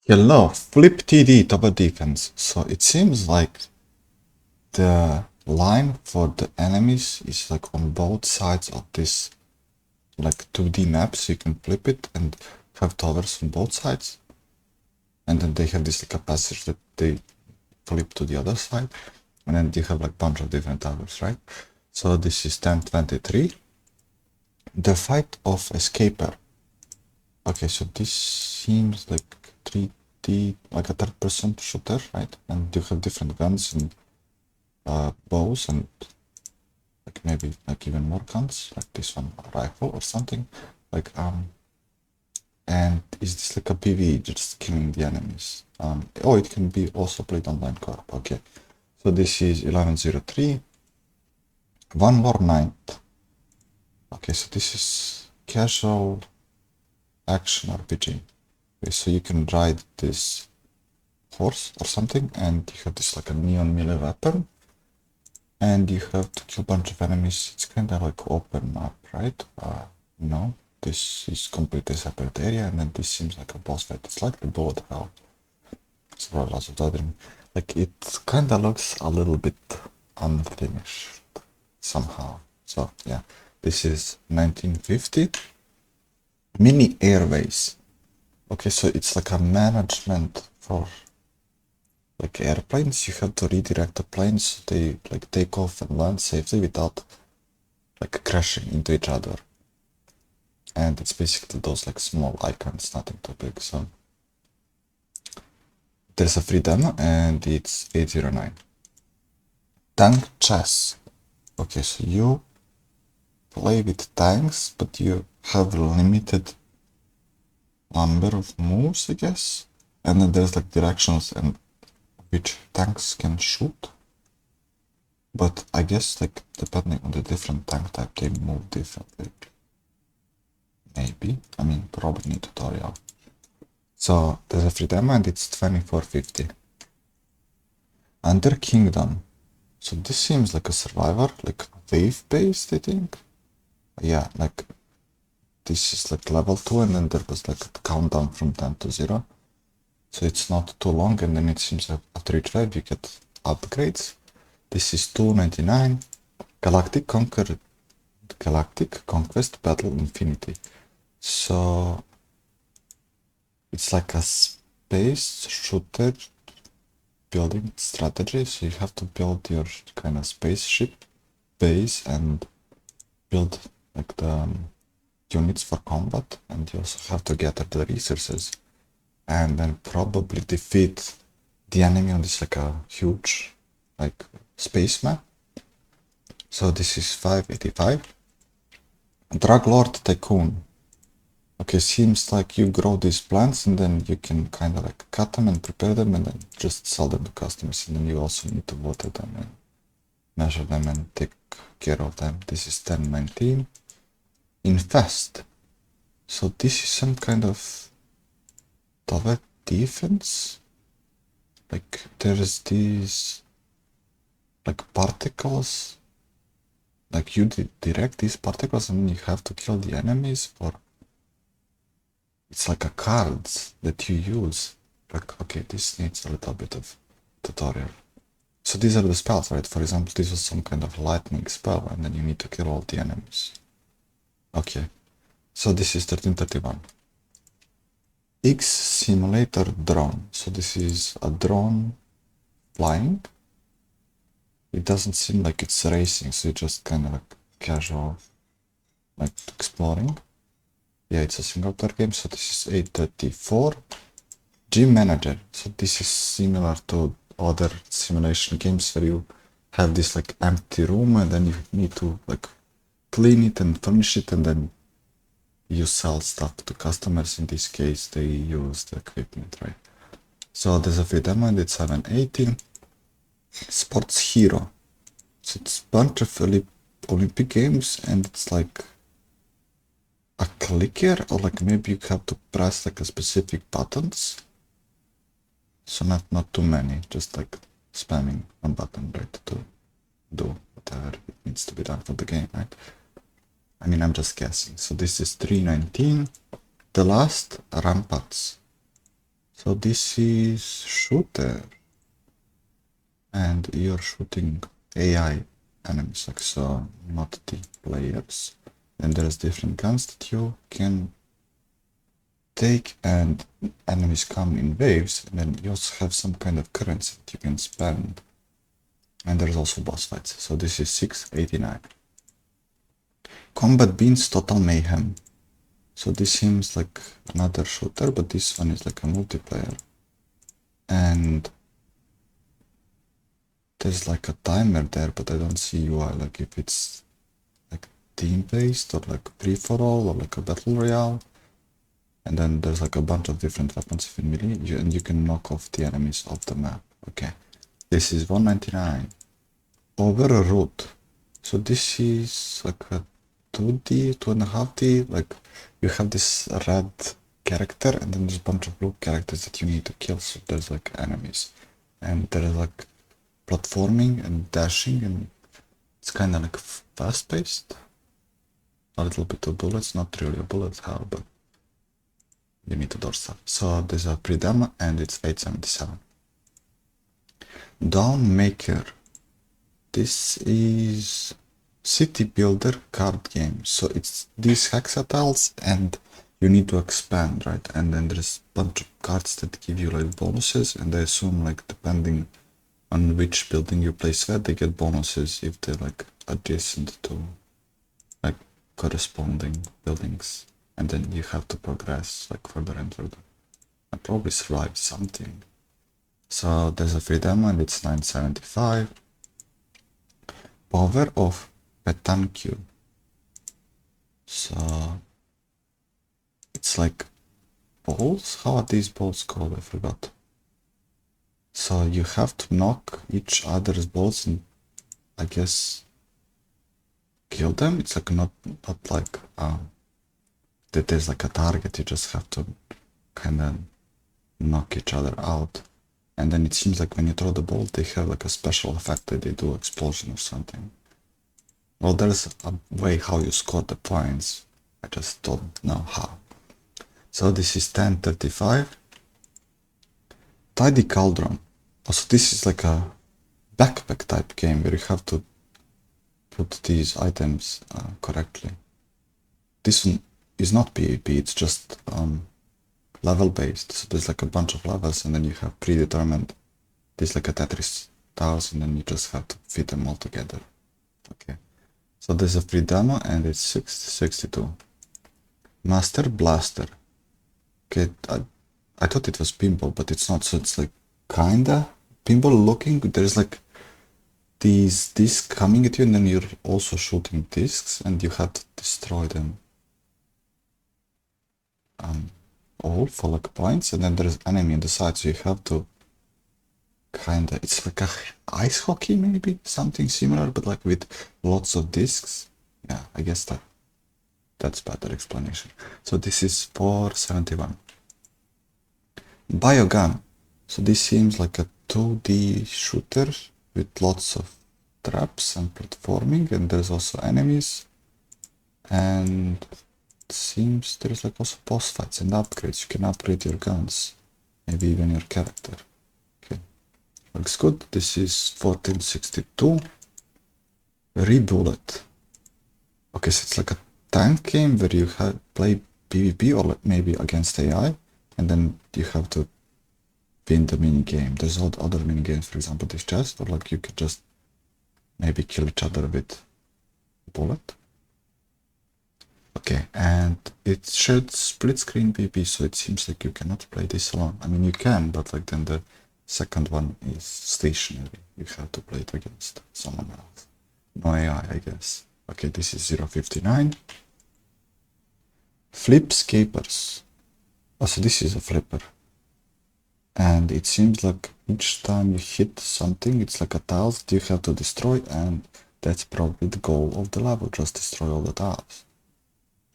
Hello, flip TD double defense. So it seems like the line for the enemies is like on both sides of this like 2D map, so you can flip it and have towers on both sides. And then they have this like a passage that they flip to the other side. And then you have like bunch of different towers, right? So this is 1023. The Fight of Escaper. Okay, so this seems like 3D, like a third-person shooter, right? And you have different guns and bows and like maybe like even more guns, like this one, a rifle or something. Like and is this like a PvE, just killing the enemies? Oh, it can be also played online co-op. Okay, so this is 1103. One More Night. Okay, so this is casual action RPG. Okay, so you can ride this horse or something, and you have this like a neon melee weapon, and you have to kill a bunch of enemies. It's kind of like open map, right? No, this is completely separate area, and then this seems like a boss fight. It's like the bullet hell. It's lots of dodging. Like it kind of looks a little bit unfinished somehow. So yeah, this is 1950. Mini Airways. Okay, so it's like a management for like airplanes. You have to redirect the planes so they like take off and land safely without like crashing into each other. And it's basically those like small icons, nothing too big. So there's a free demo and it's 809. Tank chess. Okay, so you play with tanks, but you have a limited number of moves, I guess. And then there's like directions and which tanks can shoot. But I guess like depending on the different tank type, they move differently. Maybe. I mean, probably need tutorial. So there's a free demo and it's 2450. Under Kingdom. So this seems like a survivor, like wave-based, I think. Yeah, like this is like level 2 and then there was like a countdown from 10 to 0. So it's not too long and then it seems like after each wave you get upgrades. This is 299. Galactic Conquest Battle Infinity. So it's like a space shooter building strategy. So you have to build your kind of spaceship base and build like the units for combat, and you also have to gather the resources and then probably defeat the enemy on this like a huge like space map. So this is 585. Drug Lord Tycoon. Okay, seems like you grow these plants and then you can kind of like cut them and prepare them and then just sell them to customers, and then you also need to water them and measure them and take care of them. This is 1019. Infest. So this is some kind of tower defense. Like there's these like particles. Like you direct these particles and you have to kill the enemies, or it's like a cards that you use. Like, okay, this needs a little bit of tutorial. So these are the spells, right? For example, this was some kind of lightning spell and then you need to kill all the enemies. Okay, so this is 1331. X Simulator Drone. So this is a drone flying. It doesn't seem like it's racing, so it's just kind of like casual, like exploring. Yeah, it's a single player game, so this is 834. Gym Manager. So this is similar to other simulation games where you have this like empty room and then you need to like clean it and furnish it, and then you sell stuff to customers. In this case, they use the equipment, right? So there's a free demo and it's 718. Sports Hero. So it's a bunch of Olympic games and it's like a clicker, or like maybe you have to press like a specific buttons. So not too many, just like spamming one button, right, to do whatever it needs to be done for the game, right? I mean, I'm just guessing. So this is 319. The Last Ramparts. So this is shooter, and you're shooting AI enemies, like so, not the players. Then there's different guns that you can take, and enemies come in waves, and then you also have some kind of currency that you can spend. And there's also boss fights. So this is 689. Combat Beans Total Mayhem. So this seems like another shooter, but this one is like a multiplayer. And there's like a timer there, but I don't see UI, like if it's like team-based or like free-for-all or like a battle royale. And then there's like a bunch of different weapons in melee, and you can knock off the enemies off the map. Okay, this is 199. Over a route. So this is like a 2D, 2.5D, like you have this red character and then there's a bunch of blue characters that you need to kill, so there's like enemies. And there's like platforming and dashing, and it's kind of like fast-paced. A little bit of bullets, not really a bullet hell, but you need to dodge stuff. So there's a pre-demo and it's 877. Dawnmaker. This is city builder card game. So it's these hexatiles and you need to expand, right? And then there's a bunch of cards that give you like bonuses, and I assume like depending on which building you place where, they get bonuses if they're like adjacent to like corresponding buildings, and then you have to progress like further and further and probably survive something. So there's a free demo and it's 975. Power of Petanque. So it's like balls? How are these balls called? I forgot. So you have to knock each other's balls and I guess kill them. It's like not like that there's like a target, you just have to kind of knock each other out. And then it seems like when you throw the ball, they have like a special effect that they do explosion or something. Well, there's a way how you score the points. I just don't know how. So this is 1035. Tidy Cauldron. Also, this is like a backpack type game where you have to put these items correctly. This one is not PvP, it's just level based. So there's like a bunch of levels and then you have predetermined, there's like a Tetris tiles and then you just have to fit them all together. Okay. So there's a free demo and it's 662. Master Blaster. Okay, I thought it was pinball, but it's not. So it's like kinda pinball looking. There's like these discs coming at you, and then you're also shooting discs, and you have to destroy them all for like points. And then there's enemy on the side, so you have to kinda. It's like a ice hockey, maybe something similar, but like with lots of discs. Yeah, I guess that's better explanation. So this is 471. Biogun. So this seems like a 2D shooter with lots of traps and platforming, and there's also enemies, and it seems there's like also boss fights and upgrades. You can upgrade your guns, maybe even your character. Okay, looks good. This is 1462. Rebullet. Okay, so it's like a tank game where you play PvP or like maybe against AI, and then you have to win the mini game. There's other mini games, for example, this chest, or like you could just maybe kill each other with bullet. Okay, and it should split screen PvP, so it seems like you cannot play this alone. I mean, you can, but like then the second one is stationary. You have to play it against someone else. No AI, I guess. Okay, this is 059. Flipscapers. Oh, so this is a flipper. And it seems like each time you hit something, it's like a tiles that you have to destroy, and that's probably the goal of the level, just destroy all the tiles.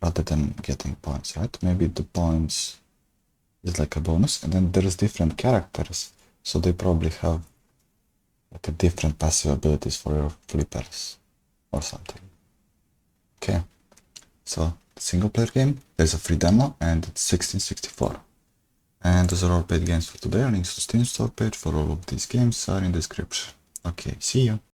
Rather than getting points, right? Maybe the points is like a bonus, and then there's different characters, so they probably have like a different passive abilities for your flippers or something. Okay, so single player game, there's a free demo and it's 1664. And those are all paid games for today. Links to Steam store page for all of these games are in the description. Okay, see you.